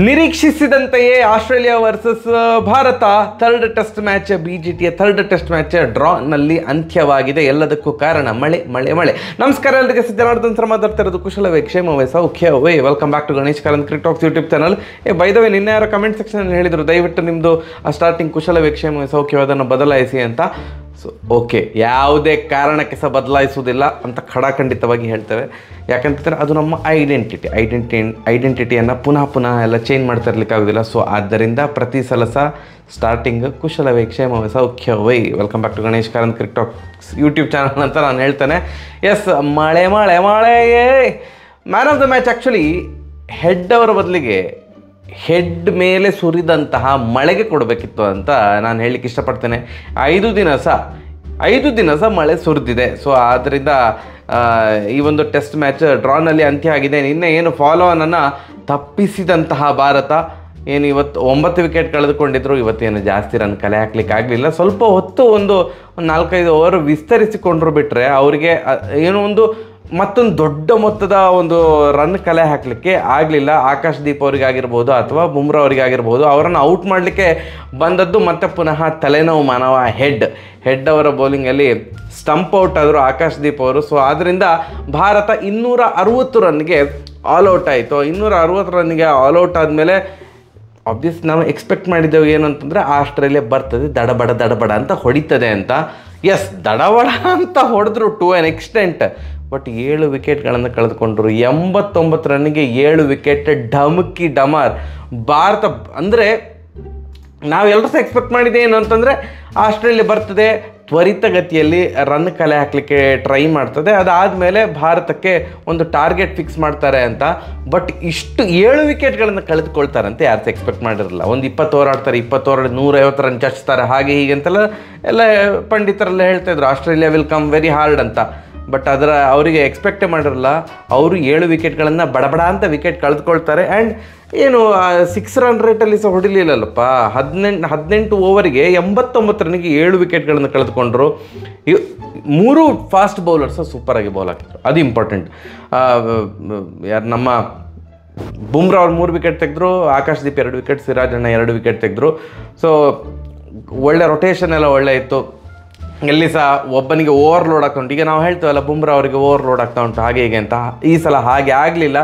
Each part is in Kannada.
ನಿರೀಕ್ಷಿಸಿದಂತೆಯೇ Australia versus Bharat third test match BGTಯ ಥರ್ಡ್ ಟೆಸ್ಟ್ ಮ್ಯಾಚ್ ಡ್ರಾನಲ್ಲಿ ಅಂತ್ಯವಾಗಿದೆ. ಎಲ್ಲದಕ್ಕೂ ಕಾರಣ ಮಳೆ ಮಳೆ ಮಳೆ. ನಮಸ್ಕಾರ ಎಲ್ಲರಿಗೆ, ಜನಾರ್ದನ್ ಸರ್ ಮಾತಾಡ್ತಿರೋದು. ಕುಶಲವೇ, ಕ್ಷೇಮವೇ, ಸೌಖ್ಯವೇ? Welcome back to Ganesh Karanth cricket talks YouTube channel. By the way, ನಿನ್ನೆ ಯಾರೋ ಕಮೆಂಟ್ ಸೆಕ್ಷನಲ್ಲಿ ಹೇಳಿದರು ದಯವಿಟ್ಟು ನಿಮ್ಮದು ಸ್ಟಾರ್ಟಿಂಗ್ ಕುಶಲವೇ, ಕ್ಷೇಮವೇ, ಸೌಖ್ಯವೇ ಅದನ್ನು ಬದಲಾಯಿಸಿ ಅಂತ. ಸೊ ಓಕೆ, ಯಾವುದೇ ಕಾರಣಕ್ಕೆ ಸಹ ಬದಲಾಯಿಸುವುದಿಲ್ಲ ಅಂತ ಖಡಾಖಂಡಿತವಾಗಿ ಹೇಳ್ತೇವೆ. ಯಾಕಂತಂದರೆ ಅದು ನಮ್ಮ ಐಡೆಂಟಿಟಿಯನ್ನು ಪುನಃ ಎಲ್ಲ ಚೇಂಜ್ ಮಾಡ್ತಾ ಇರಲಿಕ್ಕಾಗೋದಿಲ್ಲ. ಸೊ ಆದ್ದರಿಂದ ಪ್ರತಿ ಸಲ ಸಹ ಸ್ಟಾರ್ಟಿಂಗ್ ಕುಶಲವೇ, ಕ್ಷೇಮವೇ, ಸೌಖ್ಯವೇ, welcome back to Ganesh Karanth cricket talks YouTube channel ಅಂತ ನಾನು ಹೇಳ್ತೇನೆ. ಎಸ್, ಮಳೆ ಮಳೆ ಮಳೆಯೇ man of the match. Actually Head ಅವರ ಬದಲಿಗೆ ಹೆಡ್ ಮೇಲೆ ಸುರಿದಂತಹ ಮಳೆಗೆ ಕೊಡಬೇಕಿತ್ತು ಅಂತ ನಾನು ಹೇಳಲಿಕ್ಕೆ ಇಷ್ಟಪಡ್ತೇನೆ. 5 ದಿನ ಸಹ ಮಳೆ ಸುರಿದಿದೆ. ಸೊ ಆದ್ದರಿಂದ ಈ ಒಂದು ಟೆಸ್ಟ್ ಮ್ಯಾಚ್ ಡ್ರಾನಲ್ಲಿ ಅಂತ್ಯ ಆಗಿದೆ. ನಿನ್ನೆ ಏನು ಫಾಲೋ ಆನನ್ನು ತಪ್ಪಿಸಿದಂತಹ ಭಾರತ ಏನು ಇವತ್ತು 9 ವಿಕೆಟ್ ಕಳೆದುಕೊಂಡಿದ್ರು. ಇವತ್ತೇನು ಜಾಸ್ತಿ ರನ್ ಕಲೆ ಹಾಕ್ಲಿಕ್ಕೆ ಆಗಲಿಲ್ಲ. ಸ್ವಲ್ಪ ಹೊತ್ತು ಒಂದು 4-5 ಓವರ್ ವಿಸ್ತರಿಸಿಕೊಂಡ್ರು ಬಿಟ್ಟರೆ ಅವರಿಗೆ ಏನೋ ಮತ್ತೊಂದು ದೊಡ್ಡ ಮೊತ್ತದ ಒಂದು ರನ್ ಕಲೆ ಹಾಕಲಿಕ್ಕೆ ಆಗಲಿಲ್ಲ. ಆಕಾಶ್ ದೀಪ್ ಅವರಿಗಾಗಿರ್ಬೋದು ಅಥವಾ ಬುಮ್ರಾ ಅವರಿಗಾಗಿರ್ಬೋದು, ಅವರನ್ನು ಔಟ್ ಮಾಡಲಿಕ್ಕೆ ಬಂದದ್ದು ಮತ್ತೆ ಪುನಃ ತಲೆನೋವು ಮಾನವ ಹೆಡ್ ಅವರ ಬೌಲಿಂಗಲ್ಲಿ ಸ್ಟಂಪ್ ಔಟ್ ಆದರು ಆಕಾಶ್ ದೀಪ್ ಅವರು. ಸೊ ಆದ್ದರಿಂದ ಭಾರತ 260 ರನ್ಗೆ ಆಲ್ಔಟ್ ಆಯಿತು. 260 ರನ್ಗೆ ಆಲ್ಔಟ್ ಆದಮೇಲೆ ಆಬ್ವಿಯಸ್ ನಾವು ಎಕ್ಸ್ಪೆಕ್ಟ್ ಮಾಡಿದ್ದೆವು ಏನಂತಂದರೆ ಆಸ್ಟ್ರೇಲಿಯಾ ಬರ್ತದೆ, ದಡಬಡ ಅಂತ ಹೊಡಿತದೆ ಅಂತ. ಎಸ್, ದಡಬಡ ಅಂತ ಹೊಡೆದ್ರು ಟು ಆ್ಯನ್ ಎಕ್ಸ್ಟೆಂಟ್. ಬಟ್ 7 ವಿಕೆಟ್ಗಳನ್ನು ಕಳೆದುಕೊಂಡ್ರು. 89 ರನ್ನಿಗೆ 7 ವಿಕೆಟ್, ಢಮಕಿ ಡಮಾರ್. ಭಾರತ ಅಂದರೆ ನಾವೆಲ್ಲರೂ ಸಹ ಎಕ್ಸ್ಪೆಕ್ಟ್ ಮಾಡಿದ್ದೆ ಏನು ಅಂತಂದರೆ ಆಸ್ಟ್ರೇಲಿಯಾ ಬರ್ತದೆ, ತ್ವರಿತಗತಿಯಲ್ಲಿ ರನ್ ಕಲೆ ಹಾಕಲಿಕ್ಕೆ ಟ್ರೈ ಮಾಡ್ತದೆ, ಅದಾದಮೇಲೆ ಭಾರತಕ್ಕೆ ಒಂದು ಟಾರ್ಗೆಟ್ ಫಿಕ್ಸ್ ಮಾಡ್ತಾರೆ ಅಂತ. ಬಟ್ ಇಷ್ಟು 7 ವಿಕೆಟ್ಗಳನ್ನು ಕಳೆದುಕೊಳ್ತಾರೆ ಅಂತ ಯಾರು ಎಕ್ಸ್ಪೆಕ್ಟ್ ಮಾಡಿರಲಿಲ್ಲ. ಒಂದು 20 ಓವರ್ ಆಡ್ತಾರೆ, 20 ಓವರ್ 150 ರನ್ ಚಚ್ತಾರೆ, ಹಾಗೆ ಹೀಗೆ ಅಂತೆಲ್ಲ ಪಂಡಿತರೆಲ್ಲ ಹೇಳ್ತಾಯಿದ್ರು Australia will come very hard ಅಂತ. ಬಟ್ ಅವರಿಗೆ ಎಕ್ಸ್ಪೆಕ್ಟೇ ಮಾಡಿರಲ್ಲ. ಅವರು 7 ವಿಕೆಟ್ಗಳನ್ನು ಬಡಬಡ ಅಂತ ವಿಕೆಟ್ ಕಳೆದುಕೊಳ್ತಾರೆ. ಆ್ಯಂಡ್ ಏನು 6 ರನ್ ರೇಟಲ್ಲಿ ಸಹ ಹೊಡಿಲಿಲ್ಲಲ್ಲಪ್ಪ. 18 ಓವರಿಗೆ 89 ರನ್ನಿಗೆ 7 ವಿಕೆಟ್ಗಳನ್ನು ಕಳೆದುಕೊಂಡ್ರು. 3 ಫಾಸ್ಟ್ ಬೌಲರ್ಸು ಸೂಪರಾಗಿ ಬೌಲ್ ಹಾಕಿದ್ರು, ಅದು ಇಂಪಾರ್ಟೆಂಟ್. ಯಾರು ನಮ್ಮ ಬುಮ್ರಾ ಅವ್ರು 3 ವಿಕೆಟ್ ತೆಗೆದ್ರು, ಆಕಾಶ್ ದೀಪ್ 2 ವಿಕೆಟ್, ಸಿರಾಜ್ ಅಣ್ಣ 2 ವಿಕೆಟ್ ತೆಗೆದ್ರು. ಸೊ ಒಳ್ಳೆ ರೊಟೇಷನ್ ಎಲ್ಲ ಒಳ್ಳೆ ಇತ್ತು. ಎಲ್ಲಿ ಸಹ ಒಬ್ಬನಿಗೆ ಓವರ್ಲೋಡ್ ಆಗ್ತಾ ಉಂಟು. ಈಗ ನಾವು ಹೇಳ್ತೀವಲ್ಲ ಬುಮ್ರಾ ಅವರಿಗೆ ಓವರ್ಲೋಡ್ ಆಗ್ತಾ ಉಂಟು ಹಾಗೆ ಹೀಗೆ ಅಂತ. ಈ ಸಲ ಹಾಗೆ ಆಗಲಿಲ್ಲ.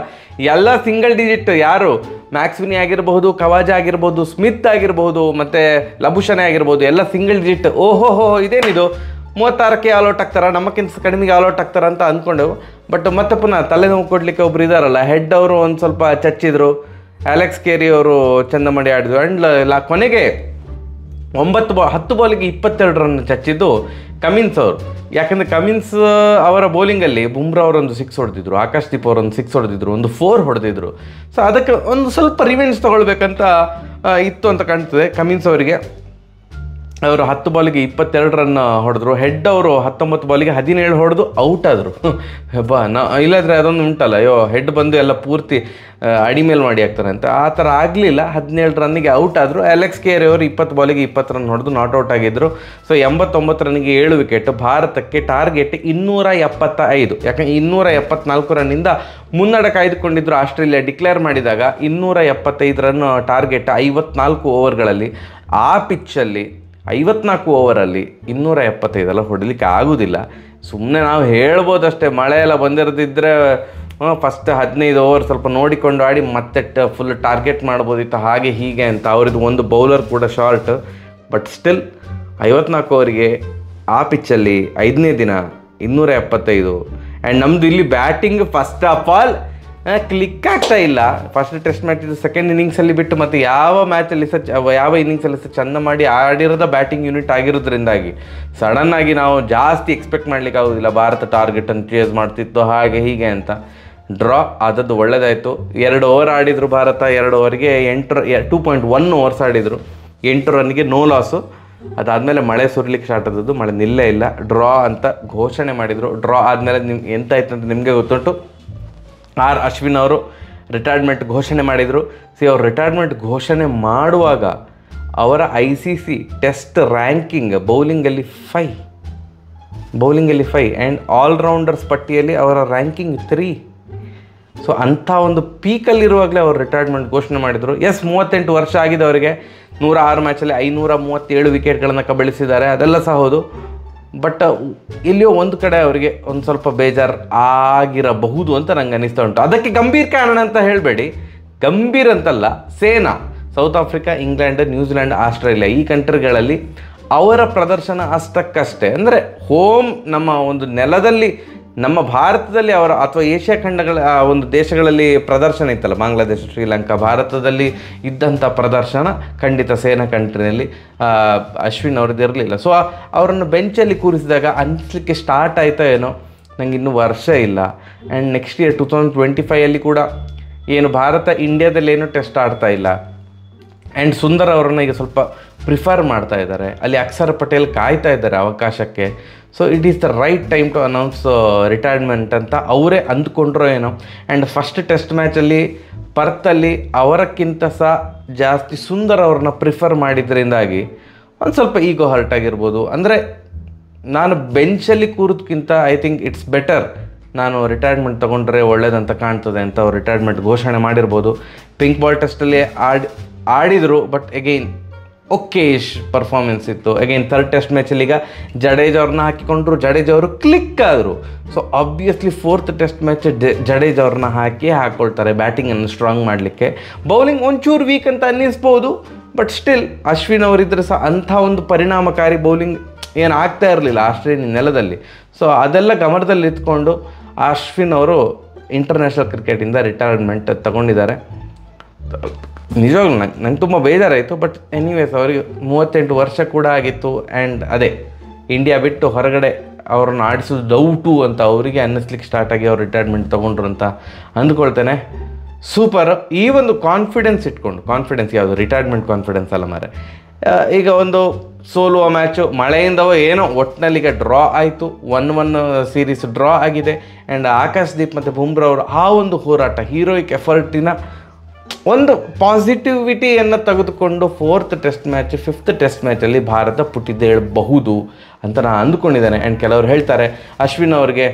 ಎಲ್ಲ ಸಿಂಗಲ್ ಡಿಜಿಟ್, ಯಾರು ಮ್ಯಾಕ್ಸ್ವಿನಿ ಆಗಿರ್ಬೋದು, ಕವಾಜಾ ಆಗಿರ್ಬೋದು, ಸ್ಮಿತ್ ಆಗಿರ್ಬೋದು, ಮತ್ತು ಲಬುಷನೆ ಆಗಿರ್ಬೋದು, ಎಲ್ಲ ಸಿಂಗಲ್ ಡಿಜಿಟ್. ಓಹೋಹೋ, ಇದೇನಿದು 36ಕ್ಕೆ ಆಲ್ಔಟ್ ಆಗ್ತಾರ, ನಮ್ಮಕ್ಕಿಂತ ಕಡಿಮೆಗೆ ಆಲ್ಔಟ್ ಆಗ್ತಾರ ಅಂತ ಅಂದ್ಕೊಂಡೆವು. ಬಟ್ ಮತ್ತೆ ಪುನಃ ತಲೆನೋವು ಕೊಡಲಿಕ್ಕೆ ಒಬ್ರು ಇದ್ದಾರಲ್ಲ, ಹೆಡ್ ಅವರು ಒಂದು ಸ್ವಲ್ಪ ಚಚ್ಚಿದ್ರು, ಅಲೆಕ್ಸ್ ಕೇರಿ ಅವರು ಚಂದ ಮಾಡಿ ಆಡಿದ್ರು. ಆ್ಯಂಡ್ ಕೊನೆಗೆ 10 ಬಾಲಿಗೆ 22 ರನ್ ಚಚ್ಚಿದ್ದು ಕಮಿನ್ಸ್ ಅವರು. ಯಾಕಂದರೆ ಕಮಿನ್ಸ್ ಅವರ ಬೌಲಿಂಗಲ್ಲಿ ಬುಮ್ರಾ ಅವರೊಂದು 6 ಹೊಡೆದಿದ್ರು, ಆಕಾಶ್ ದೀಪ್ ಅವರೊಂದು 6 ಹೊಡೆದಿದ್ರು, ಒಂದು 4 ಹೊಡೆದಿದ್ರು. ಸೊ ಅದಕ್ಕೆ ಒಂದು ಸ್ವಲ್ಪ ರಿವೆಂಜ್ ತೊಗೊಳ್ಬೇಕಂತ ಇತ್ತು ಅಂತ ಕಾಣ್ತದೆ ಕಮಿನ್ಸ್ ಅವರಿಗೆ. ಅವರು 10 ಬಾಲಿಗೆ 22 ರನ್ ಹೊಡೆದ್ರು. ಹೆಡ್ ಅವರು 19 ಬಾಲಿಗೆ 17 ಹೊಡೆದು ಔಟ್ ಆದರು. ಇಲ್ಲಾಂದರೆ ಅದೊಂದು ಉಂಟಲ್ಲ, ಹೆಡ್ ಬಂದು ಎಲ್ಲ ಪೂರ್ತಿ ಅಡಿಮೇಲೆ ಮಾಡಿ ಆಗ್ತಾರೆ ಅಂತ. ಆ ಥರ ಆಗಲಿಲ್ಲ. 17 ರನ್ನಿಗೆ ಔಟ್ ಆದರು. ಅಲೆಕ್ಸ್ ಕೇರಿ ಅವರು 20 ಬಾಲಿಗೆ 20 ರನ್ ಹೊಡೆದು ನಾಟ್ಔಟ್ ಆಗಿದ್ದರು. ಸೊ 89 ರನ್ನಿಗೆ 7 ವಿಕೆಟ್. ಭಾರತಕ್ಕೆ ಟಾರ್ಗೆಟ್ 275. ಯಾಕಂದರೆ 274 ರನ್ನಿಂದ ಮುನ್ನಡೆ ಕಾಯ್ದುಕೊಂಡಿದ್ದರು ಆಸ್ಟ್ರೇಲಿಯಾ ಡಿಕ್ಲೇರ್ ಮಾಡಿದಾಗ. 275 ರನ್ ಟಾರ್ಗೆಟ್ 54 ಓವರ್ಗಳಲ್ಲಿ. ಆ ಪಿಚ್ಚಲ್ಲಿ 54 ಓವರಲ್ಲಿ 275 ಹೊಡಲಿಕ್ಕೆ ಆಗೋದಿಲ್ಲ. ಸುಮ್ಮನೆ ನಾವು ಹೇಳ್ಬೋದಷ್ಟೇ. ಮಳೆ ಎಲ್ಲ ಬಂದಿರೋದಿದ್ದರೆ ಫಸ್ಟ್ 15 ಓವರ್ ಸ್ವಲ್ಪ ನೋಡಿಕೊಂಡು ಆಡಿ ಮತ್ತೆ ಫುಲ್ ಟಾರ್ಗೆಟ್ ಮಾಡ್ಬೋದಿತ್ತು ಹಾಗೆ ಹೀಗೆ ಅಂತ. ಅವರದ್ದು ಒಂದು ಬೌಲರ್ ಕೂಡ ಶಾರ್ಟ್. ಬಟ್ ಸ್ಟಿಲ್ 54 ಓವರಿಗೆ ಆ ಪಿಚ್ಚಲ್ಲಿ 5ನೇ ದಿನ 275. ಆ್ಯಂಡ್ ನಮ್ಮದು ಇಲ್ಲಿ batting first of all click ಆಗ್ತಾ ಇಲ್ಲ. ಫಸ್ಟ್ ಟೆಸ್ಟ್ ಮ್ಯಾಚ್ ಇದು ಸೆಕೆಂಡ್ ಇನ್ನಿಂಗ್ಸಲ್ಲಿ ಬಿಟ್ಟು ಮತ್ತೆ ಯಾವ ಇನ್ನಿಂಗ್ಸಲ್ಲಿ ಸಹ ಚೆಂದ ಮಾಡಿ ಆಡಿರೋದ ಬ್ಯಾಟಿಂಗ್ ಯೂನಿಟ್ ಆಗಿರೋದ್ರಿಂದಾಗಿ ಸಡನ್ನಾಗಿ ನಾವು ಜಾಸ್ತಿ ಎಕ್ಸ್ಪೆಕ್ಟ್ ಮಾಡಲಿಕ್ಕೆ ಆಗೋದಿಲ್ಲ. ಭಾರತ ಟಾರ್ಗೆಟನ್ನು ಚೇಸ್ ಮಾಡ್ತಿತ್ತು ಹಾಗೆ ಹೀಗೆ ಅಂತ. ಡ್ರಾ ಆದದ್ದು ಒಳ್ಳೆಯದಾಯಿತು. 2 ಓವರ್ ಆಡಿದರು ಭಾರತ. 2 ಓವರ್ಗೆ 2.1 ಓವರ್ಸ್ ಆಡಿದರು. 8 ರನ್ನಿಗೆ ನೋ ಲಾಸು. ಅದಾದಮೇಲೆ ಮಳೆ ಸುರಿಲಿಕ್ಕೆ ಸ್ಟಾರ್ಟ್ ಆದದ್ದು, ಮಳೆ ನಿಲ್ಲೇ ಇಲ್ಲ. ಡ್ರಾ ಅಂತ ಘೋಷಣೆ ಮಾಡಿದರು. ಡ್ರಾ ಆದಮೇಲೆ ಎಂತಾಯ್ತು ಅಂತ ನಿಮಗೆ ಗೊತ್ತುಂಟು. ಅಶ್ವಿನ್ ಅವರು ರಿಟೈರ್ಮೆಂಟ್ ಘೋಷಣೆ ಮಾಡಿದರು. ಅವರು ರಿಟೈರ್ಮೆಂಟ್ ಘೋಷಣೆ ಮಾಡುವಾಗ ಅವರ ICC ಟೆಸ್ಟ್ ರ್ಯಾಂಕಿಂಗ್ ಬೌಲಿಂಗಲ್ಲಿ 5 ಆ್ಯಂಡ್ ಆಲ್ರೌಂಡರ್ಸ್ ಪಟ್ಟಿಯಲ್ಲಿ ಅವರ ರ್ಯಾಂಕಿಂಗ್ 3. ಸೊ ಅಂಥ ಒಂದು ಪೀಕಲ್ಲಿರುವಾಗಲೇ ಅವ್ರು ರಿಟೈರ್ಮೆಂಟ್ ಘೋಷಣೆ ಮಾಡಿದರು. 38 ವರ್ಷ ಆಗಿದೆ ಅವರಿಗೆ. 106 ಮ್ಯಾಚಲ್ಲಿ 537 ವಿಕೆಟ್ಗಳನ್ನು ಕಬಳಿಸಿದ್ದಾರೆ, ಅದೆಲ್ಲ ಸಹ ಹೌದು. ಬಟ್ ಇಲ್ಲಿಯೋ ಒಂದು ಕಡೆ ಅವರಿಗೆ ಒಂದು ಸ್ವಲ್ಪ ಬೇಜಾರು ಆಗಿರಬಹುದು ಅಂತ ನಂಗೆ ಅನ್ನಿಸ್ತಾ ಉಂಟು. ಅದಕ್ಕೆ ಗಂಭೀರ ಕಾರಣ ಅಂತ ಹೇಳಬೇಡಿ, ಗಂಭೀರ ಅಂತಲ್ಲ, ಸೇನಾ, south Africa, England, New Zealand, Australia ಈ ಕಂಟ್ರಿಗಳಲ್ಲಿ ಅವರ ಪ್ರದರ್ಶನ ಅಷ್ಟಕ್ಕಷ್ಟೇ. ಅಂದರೆ ನಮ್ಮ ಒಂದು ನೆಲದಲ್ಲಿ, ನಮ್ಮ ಭಾರತದಲ್ಲಿ ಅವರ ಅಥವಾ ಏಷ್ಯಾ ಖಂಡಗಳ ಒಂದು ದೇಶಗಳಲ್ಲಿ ಪ್ರದರ್ಶನ ಇತ್ತಲ್ಲ, ಬಾಂಗ್ಲಾದೇಶ, ಶ್ರೀಲಂಕಾ, ಭಾರತದಲ್ಲಿ ಇದ್ದಂಥ ಪ್ರದರ್ಶನ ಖಂಡಿತ ಸೇನಾ ಕಂಟ್ರಿನಲ್ಲಿ ಅಶ್ವಿನ್ ಅವ್ರದ್ದು ಇರಲಿಲ್ಲ. ಸೊ ಅವರನ್ನು ಬೆಂಚಲ್ಲಿ ಕೂರಿಸಿದಾಗ ಅನಿಸ್ಲಿಕ್ಕೆ ಸ್ಟಾರ್ಟ್ ಆಯಿತಾ ಏನೋ, ನನಗೆ ಇನ್ನೂ ವರ್ಷ ಇಲ್ಲ. ಆ್ಯಂಡ್ ನೆಕ್ಸ್ಟ್ ಇಯರ್ 2025 ಕೂಡ ಏನು ಭಾರತ ಇಂಡಿಯಾದಲ್ಲಿ ಏನೂ ಟೆಸ್ಟ್ ಆಡ್ತಾ ಇಲ್ಲ. ಆ್ಯಂಡ್ ಸುಂದರ್ ಅವರನ್ನು ಈಗ ಸ್ವಲ್ಪ ಪ್ರಿಫರ್ ಮಾಡ್ತಾ ಇದ್ದಾರೆ, ಅಲ್ಲಿ ಅಕ್ಷರ್ ಪಟೇಲ್ ಕಾಯ್ತಾ ಇದ್ದಾರೆ ಅವಕಾಶಕ್ಕೆ. So it is the right time to announce retirement ಅಂತ ಅವರೇ ಅಂದ್ಕೊಂಡ್ರೋ ಏನೋ. ಆ್ಯಂಡ್ ಫಸ್ಟ್ ಟೆಸ್ಟ್ ಮ್ಯಾಚಲ್ಲಿ ಪರ್ತಲ್ಲಿ ಅವರಕ್ಕಿಂತ ಸಹ ಜಾಸ್ತಿ ಸುಂದರ್ ಅವ್ರನ್ನ ಪ್ರಿಫರ್ ಮಾಡಿದ್ರಿಂದಾಗಿ ಒಂದು ಸ್ವಲ್ಪ ಈಗೋ ಹರ್ಟ್ ಆಗಿರ್ಬೋದು. ಅಂದರೆ ನಾನು ಬೆಂಚಲ್ಲಿ ಕೂರೋದಕ್ಕಿಂತ ಐ ಥಿಂಕ್ ಇಟ್ಸ್ ಬೆಟರ್, ನಾನು ರಿಟೈರ್ಮೆಂಟ್ ತೊಗೊಂಡ್ರೆ ಒಳ್ಳೇದಂತ ಕಾಣ್ತದೆ ಅಂತ ಅವ್ರು ರಿಟೈರ್ಮೆಂಟ್ ಘೋಷಣೆ ಮಾಡಿರ್ಬೋದು. ಪಿಂಕ್ ಬಾಲ್ ಟೆಸ್ಟಲ್ಲಿ ಆಡಿದರು, ಬಟ್ ಎಗೈನ್ ಓಕೇಶ್ ಪರ್ಫಾರ್ಮೆನ್ಸ್ ಇತ್ತು. ಅಗೈನ್ ಥರ್ಡ್ ಟೆಸ್ಟ್ ಮ್ಯಾಚಲ್ಲಿ ಈಗ ಜಡೇಜಾ ಅವ್ರನ್ನ ಹಾಕಿಕೊಂಡ್ರು, ಜಡೇಜಾ ಅವರು ಕ್ಲಿಕ್ ಆದರು. So obviously fourth test match Jadeja ಅವ್ರನ್ನ ಹಾಕ್ಕೊಳ್ತಾರೆ ಬ್ಯಾಟಿಂಗನ್ನು ಸ್ಟ್ರಾಂಗ್ ಮಾಡಲಿಕ್ಕೆ. ಬೌಲಿಂಗ್ ಒಂಚೂರು ವೀಕ್ ಅಂತ ಅನ್ನಿಸ್ಬೋದು, ಬಟ್ ಸ್ಟಿಲ್ ಅಶ್ವಿನ್ ಅವರಿದ್ದರೆ ಸಹ ಅಂಥ ಒಂದು ಪರಿಣಾಮಕಾರಿ ಬೌಲಿಂಗ್ ಏನು ಆಗ್ತಾ ಇರಲಿಲ್ಲ ಆಸ್ಟ್ರೇಲಿಯನ್ ನೆಲದಲ್ಲಿ. ಸೊ ಅದೆಲ್ಲ ಗಮನದಲ್ಲಿ ಇಟ್ಕೊಂಡು ಅಶ್ವಿನ್ ಅವರು ಇಂಟರ್ನ್ಯಾಷನಲ್ ಕ್ರಿಕೆಟಿಂದ ರಿಟೈರ್ಮೆಂಟ್ ತಗೊಂಡಿದ್ದಾರೆ. ನಿಜವಾಗ್ಲೂ ನಂಗೆ ತುಂಬ ಬೇಜಾರಾಯಿತು. ಬಟ್ ಎನಿವೇಸ್ ಅವರಿಗೆ 38 ವರ್ಷ ಕೂಡ ಆಗಿತ್ತು. ಆ್ಯಂಡ್ ಅದೇ ಇಂಡಿಯಾ ಬಿಟ್ಟು ಹೊರಗಡೆ ಅವ್ರನ್ನ ಆಡಿಸೋದು ಡೌಟು ಅಂತ ಅವರಿಗೆ ಅನ್ನಿಸ್ಲಿಕ್ಕೆ ಸ್ಟಾರ್ಟ್ ಆಗಿ ಅವ್ರು ರಿಟೈರ್ಮೆಂಟ್ ತೊಗೊಂಡ್ರು ಅಂತ ಅಂದ್ಕೊಳ್ತೇನೆ. ಸೂಪರ್. ಈ ಒಂದು ಕಾನ್ಫಿಡೆನ್ಸ್ ಇಟ್ಕೊಂಡು, ಕಾನ್ಫಿಡೆನ್ಸ್ ಯಾವುದು, ರಿಟೈರ್ಮೆಂಟ್ ಕಾನ್ಫಿಡೆನ್ಸ್ ಅಲ್ಲ ಮಾರೆ. ಈಗ ಒಂದು ಸೋಲುವ ಮ್ಯಾಚು ಮಳೆಯಿಂದವೋ ಏನೋ ಒಟ್ಟಿನಲ್ಲಿ ಈಗ ಡ್ರಾ ಆಯಿತು, 1-1 ಸೀರೀಸ್ ಡ್ರಾ ಆಗಿದೆ. ಆ್ಯಂಡ್ ಆಕಾಶ್ದೀಪ್ ಮತ್ತು ಬುಮ್ರಾ ಅವರು ಆ ಒಂದು ಹೋರಾಟ, ಹೀರೋಯಿಕ್ ಎಫರ್ಟಿನ ಒಂದು ಪಾಸಿಟಿವಿಟಿಯನ್ನು ತೆಗೆದುಕೊಂಡು fourth test match, fifth test ಮ್ಯಾಚಲ್ಲಿ ಭಾರತ ಪುಟಿದೇಳಬಹುದು ಅಂತ ನಾನು ಅಂದ್ಕೊಂಡಿದ್ದೇನೆ. ಆ್ಯಂಡ್ ಕೆಲವರು ಹೇಳ್ತಾರೆ ಅಶ್ವಿನ್ ಅವ್ರಿಗೆ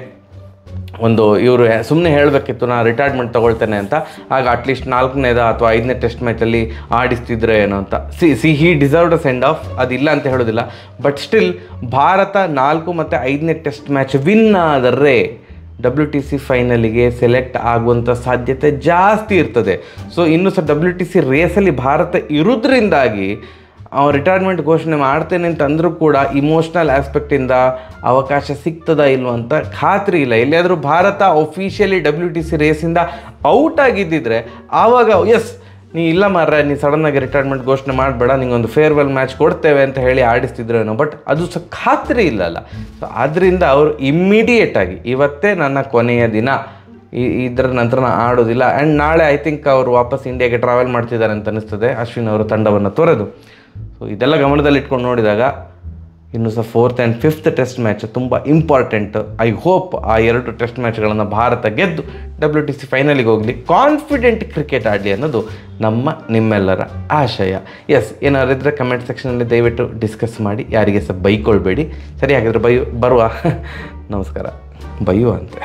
ಒಂದು ಇವರು ಸುಮ್ಮನೆ ಹೇಳಬೇಕಿತ್ತು ನಾನು ರಿಟೈರ್ಮೆಂಟ್ ತೊಗೊಳ್ತೇನೆ ಅಂತ, ಆಗ ಅಟ್ಲೀಸ್ಟ್ 4ನೇದ ಅಥವಾ 5ನೇ ಟೆಸ್ಟ್ ಮ್ಯಾಚಲ್ಲಿ ಆಡಿಸ್ತಿದ್ರೆ ಏನೋ ಅಂತ. ಹಿ ಡಿಸರ್ವ್ಡ್ ಅ ಸೆಂಡ್ ಆಫ್, ಅದಿಲ್ಲ ಅಂತ ಹೇಳೋದಿಲ್ಲ. ಬಟ್ ಸ್ಟಿಲ್ ಭಾರತ 4 ಮತ್ತು 5ನೇ ಟೆಸ್ಟ್ ಮ್ಯಾಚ್ ವಿನ್ ಆದರೆ WTC ಫೈನಲಿಗೆ ಸೆಲೆಕ್ಟ್ ಆಗುವಂಥ ಸಾಧ್ಯತೆ ಜಾಸ್ತಿ ಇರ್ತದೆ. ಸೊ ಇನ್ನೂ ಸಹ WTC ರೇಸಲ್ಲಿ ಭಾರತ ಇರೋದ್ರಿಂದಾಗಿ ರಿಟೈರ್ಮೆಂಟ್ ಘೋಷಣೆ ಮಾಡ್ತೇನೆ ಅಂತ ಅಂದರೂ ಕೂಡ ಇಮೋಷ್ನಲ್ ಆಸ್ಪೆಕ್ಟಿಂದ ಅವಕಾಶ ಸಿಗ್ತದಾ ಇಲ್ವ ಅಂತ ಖಾತ್ರಿ ಇಲ್ಲ. ಎಲ್ಲಿಯಾದರೂ ಭಾರತ ಒಫಿಷಿಯಲಿ WTC ರೇಸಿಂದ ಔಟ್ ಆಗಿದ್ದಿದ್ರೆ ಆವಾಗ ಎಸ್ ನೀ ಇಲ್ಲ ಮಾರ್ರೆ, ನೀ ಸಡನ್ನಾಗಿ ರಿಟೈರ್ಮೆಂಟ್ ಘೋಷಣೆ ಮಾಡಬೇಡ, ನಿಂಗೊಂದು ಫೇರ್ವೆಲ್ ಮ್ಯಾಚ್ ಕೊಡ್ತೇವೆ ಅಂತ ಹೇಳಿ ಆಡಿಸ್ತಿದ್ರೇನೋ. ಬಟ್ ಅದು ಸಹ ಖಾತ್ರಿ ಇಲ್ಲಲ್ಲ. ಸೊ ಆದ್ದರಿಂದ ಅವರು ಇಮ್ಮಿಡಿಯೇಟಾಗಿ ಇವತ್ತೇ ನನ್ನ ಕೊನೆಯ ದಿನ, ಇದರ ನಂತರ ನಾನು ಆಡೋದಿಲ್ಲ. ಆ್ಯಂಡ್ ನಾಳೆ ಐ ಥಿಂಕ್ ಅವರು ವಾಪಸ್ ಇಂಡಿಯಾಗೆ ಟ್ರಾವೆಲ್ ಮಾಡ್ತಿದ್ದಾರೆ ಅಂತ ಅನ್ನಿಸ್ತದೆ, ಅಶ್ವಿನ್ ಅವರು ತಂಡವನ್ನು ತೊರೆದು. ಸೊ ಇದೆಲ್ಲ ಗಮನದಲ್ಲಿ ಇಟ್ಕೊಂಡು ನೋಡಿದಾಗ ಇನ್ನು ಸಹ 4th and 5th test match ತುಂಬ ಇಂಪಾರ್ಟೆಂಟ್. ಐ ಹೋಪ್ ಆ 2 ಟೆಸ್ಟ್ ಮ್ಯಾಚ್ಗಳನ್ನು ಭಾರತ ಗೆದ್ದು WTC ಫೈನಲಿಗೆ ಹೋಗಲಿ, ಕಾನ್ಫಿಡೆಂಟ್ ಕ್ರಿಕೆಟ್ ಆಡಲಿ ಅನ್ನೋದು ನಿಮ್ಮೆಲ್ಲರ ಆಶಯ. ಎಸ್, ಏನಾದ್ರು ಇದ್ದರೆ ಕಮೆಂಟ್ ಸೆಕ್ಷನಲ್ಲಿ ದಯವಿಟ್ಟು ಡಿಸ್ಕಸ್ ಮಾಡಿ, ಯಾರಿಗೆ ಸಹ ಬೈಕೊಳ್ಬೇಡಿ. ಸರಿ, ಹಾಗಿದ್ರೆ ಬರುವ ನಮಸ್ಕಾರ. ಬೈಯುವ ಅಂತೆ.